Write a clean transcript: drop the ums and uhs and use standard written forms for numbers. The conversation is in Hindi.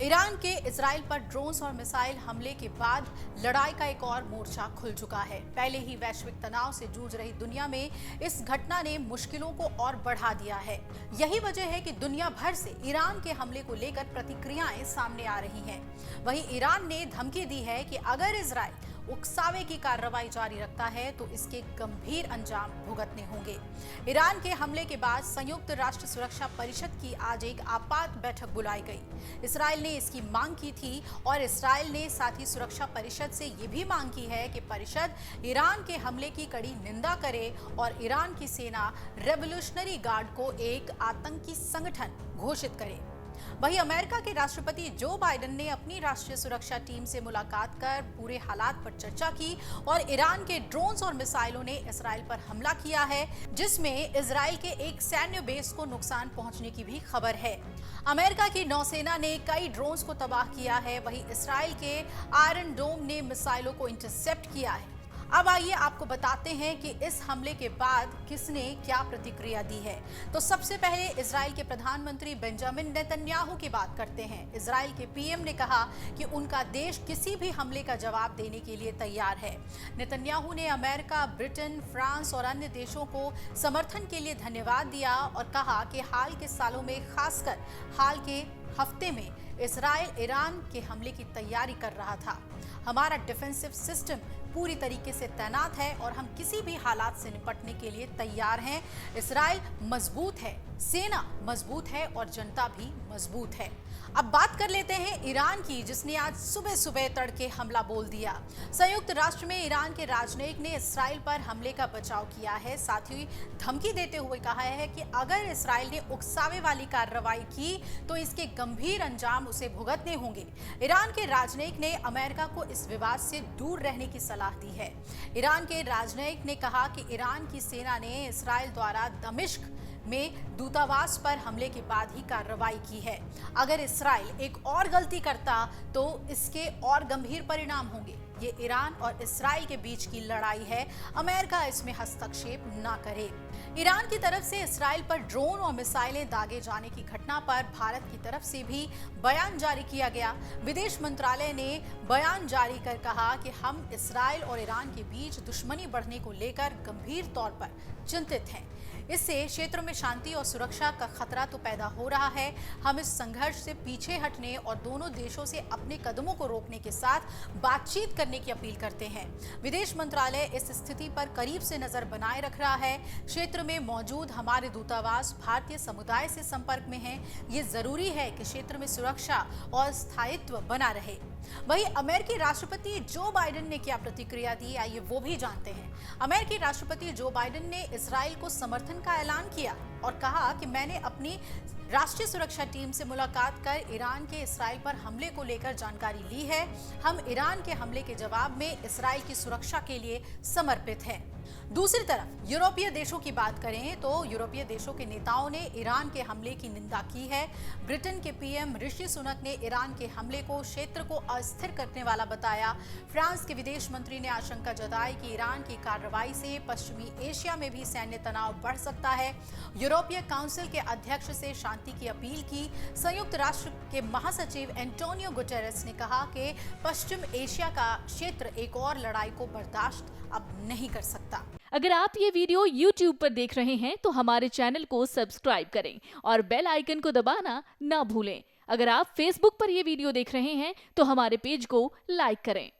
ईरान के इजराइल पर ड्रोन्स और मिसाइल हमले के बाद लड़ाई का एक और मोर्चा खुल चुका है। पहले ही वैश्विक तनाव से जूझ रही दुनिया में इस घटना ने मुश्किलों को और बढ़ा दिया है। यही वजह है कि दुनिया भर से ईरान के हमले को लेकर प्रतिक्रियाएं सामने आ रही हैं। वहीं ईरान ने धमकी दी है कि अगर इजराइल उकसावे की कार्रवाई जारी रखता है तो इसके गंभीर अंजाम भुगतने होंगे। ईरान के हमले के बाद संयुक्त राष्ट्र सुरक्षा परिषद की आज एक आपात बैठक बुलाई गई। इस्राएल ने इसकी मांग की थी और इस्राएल ने साथ ही सुरक्षा परिषद से ये भी मांग की है कि परिषद ईरान के हमले की कड़ी निंदा करे और ईरान की सेना रेवोल्यूशनरी गार्ड को एक आतंकी संगठन घोषित करे। वहीं अमेरिका के राष्ट्रपति जो बाइडेन ने अपनी राष्ट्रीय सुरक्षा टीम से मुलाकात कर पूरे हालात पर चर्चा की और ईरान के ड्रोन्स और मिसाइलों ने इस्राएल पर हमला किया है, जिसमें इस्राएल के एक सैन्य बेस को नुकसान पहुंचने की भी खबर है। अमेरिका की नौसेना ने कई ड्रोन्स को तबाह किया है, वहीं इस्राएल के आयरन डोम ने मिसाइलों को इंटरसेप्ट किया है। अब आइए आपको बताते हैं कि इस हमले के बाद किसने क्या प्रतिक्रिया दी है। तो सबसे पहले इजराइल के प्रधानमंत्री बेंजामिन नेतन्याहू की बात करते हैं। इजराइल के पीएम ने कहा कि उनका देश किसी भी हमले का जवाब देने के लिए तैयार है। नेतन्याहू ने अमेरिका, ब्रिटेन, फ्रांस और अन्य देशों को समर्थन के लिए धन्यवाद दिया और कहा कि हाल के सालों में, खासकर हाल के हफ्ते में, इजराइल ईरान के हमले की तैयारी कर रहा था। हमारा डिफेंसिव सिस्टम पूरी तरीके से तैनात है और हम किसी भी हालात से निपटने के लिए तैयार हैं। इजराइल मजबूत है, सेना मजबूत है और जनता भी मजबूत है। अब बात कर लेते हैं ईरान की, जिसने आज सुबह सुबह तड़के हमला बोल दिया। संयुक्त राष्ट्र में ईरान के राजनयिक ने इस्राएल पर हमले का बचाव किया है, साथ ही धमकी देते हुए कहा है कि अगर इस्राएल ने उकसावे वाली कार्रवाई की तो इसके गंभीर अंजाम उसे भुगतने होंगे। ईरान के राजनयिक ने अमेरिका को इस विवाद से दूर रहने की सलाह दी है। ईरान के राजनयिक ने कहा कि ईरान की सेना ने इस्राएल द्वारा दमिश्क में दूतावास पर हमले के बाद ही कार्रवाई की है। अगर इस्राएल एक और गलती करता तो इसके और गंभीर परिणाम होंगे। ये ईरान और इस्राएल के बीच की लड़ाई है, अमेरिका इसमें हस्तक्षेप ना करे। ईरान की तरफ से इस्राएल पर ड्रोन और मिसाइलें दागे जाने की घटना पर भारत की तरफ से भी बयान जारी किया गया। विदेश मंत्रालय ने बयान जारी कर कहा कि हम इस्राएल और ईरान के बीच दुश्मनी बढ़ने को लेकर गंभीर तौर पर चिंतित हैं। इससे क्षेत्र में शांति और सुरक्षा का खतरा तो पैदा हो रहा है। हम इस संघर्ष से पीछे हटने और दोनों देशों से अपने कदमों को रोकने के साथ बातचीत करने की अपील करते हैं। विदेश मंत्रालय इस स्थिति पर करीब से नजर बनाए रख रहा है। क्षेत्र में मौजूद हमारे दूतावास भारतीय समुदाय से संपर्क में हैं। ये जरूरी है कि क्षेत्र में सुरक्षा और स्थायित्व बना रहे। वहीं अमेरिकी राष्ट्रपति जो बाइडेन ने क्या प्रतिक्रिया दी, आइए वो भी जानते हैं। अमेरिकी राष्ट्रपति जो बाइडेन ने इस्राएल को समर्थन का ऐलान किया और कहा कि मैंने अपनी राष्ट्रीय सुरक्षा टीम से मुलाकात कर ईरान के इस्राएल पर हमले को लेकर जानकारी ली है। हम ईरान के हमले के जवाब में इस्राएल की सुरक्षा के लिए समर्पित हैं। दूसरी तरफ यूरोपीय देशों की बात करें तो यूरोपीय देशों के नेताओं ने ईरान के हमले की निंदा की है। ब्रिटेन के पीएम ऋषि सुनक ने ईरान के हमले को क्षेत्र को अस्थिर करने वाला बताया। फ्रांस के विदेश मंत्री ने आशंका जताई कि ईरान की कार्रवाई से पश्चिमी एशिया में भी सैन्य तनाव बढ़ सकता है। यूरोपीय काउंसिल के अध्यक्ष से शांति की अपील की। संयुक्त राष्ट्र के महासचिव एंटोनियो गुटेरेस ने कहा कि पश्चिम एशिया का क्षेत्र एक और लड़ाई को बर्दाश्त अब नहीं कर सकता। अगर आप ये वीडियो YouTube पर देख रहे हैं तो हमारे चैनल को सब्सक्राइब करें और बेल आइकन को दबाना ना भूलें। अगर आप Facebook पर ये वीडियो देख रहे हैं तो हमारे पेज को लाइक करें।